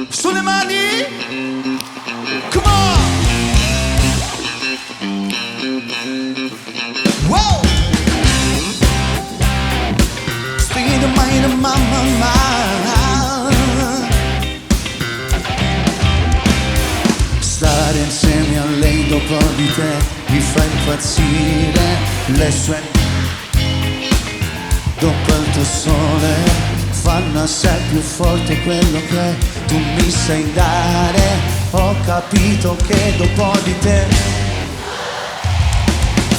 Sulle mani, come on! Wow! Stay the mind of my mind. Stare insieme a lei dopo di te mi fa impazzire. Le sue dopo il tuo sole fanno assai più forte quello che tu mi sai dare. Ho capito che dopo di te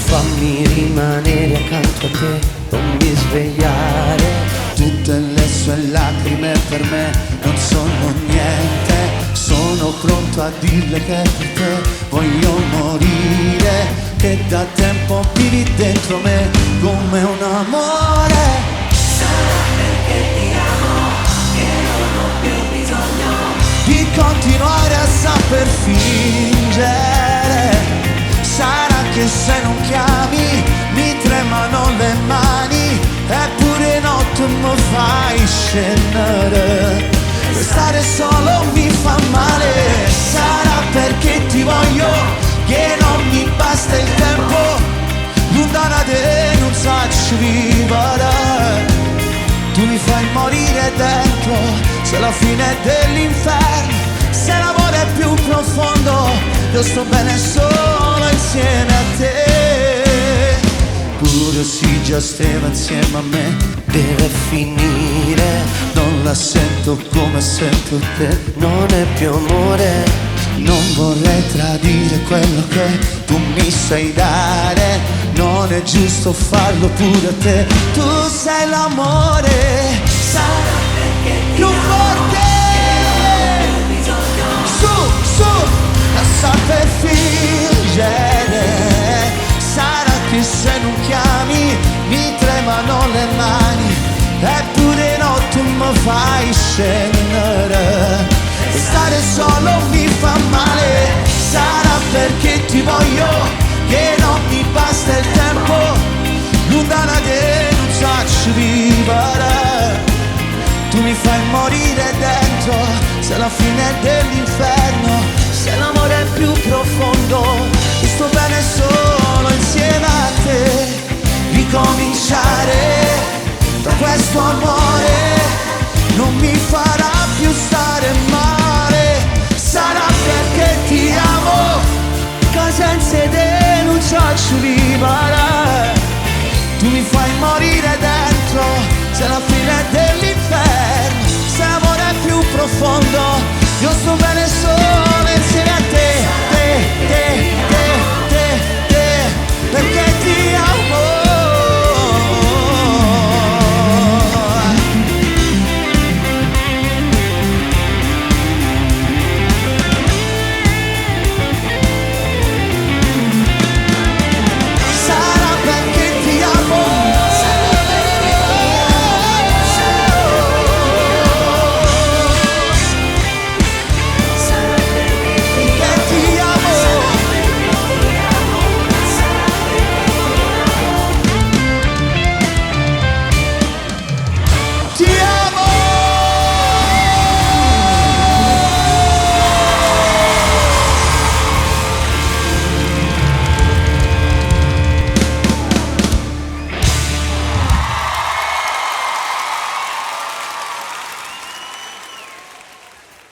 fammi rimanere accanto a te, non mi svegliare. tutte le sue lacrime per me non sono niente. Sono pronto a dirle che per te voglio morire, che da tempo vivi dentro me come un amore. Sarà perché ti amo che non ho più bisogno Di continuare a saper fingere. Sarà che se non chiami mi tremano le mani, eppure notte mi fai scendere. Stare solo mi fa male. Sarà perché ti voglio che non mi basta il tempo. Lontana da te non saprei vivere. Tu mi fai morire dentro, se la fine è dell'inferno, se l'amore è più profondo, io sto bene solo insieme a te. Pure se già stava insieme a me, Deve finire, non la sento come sento te. non è più amore. Non vorrei tradire quello che tu mi sai dare. Non è giusto farlo pure a te. Tu sei l'amore. Sarà perché ti Più amo forte. che non ho bisogno Su, su, a saper fingere. Sarà che se non chiami mi tremano le mani, eppure notte mi fai scendere. Stare solo mi fa male. Sarà perché ti voglio che non mi basta il tempo. Lontana da te non saprei vivere. Tu mi fai morire dentro, se la fine è dell'inferno, se l'amore è più profondo, io sto bene solo insieme a te. Ricominciare da questo amore non mi farà più stare male. Sarà perché ti amo, che senza te non saprei vivere. Tu mi fai morire dentro, se la fine è dell'inferno, se l'amore è più profondo, io sto bene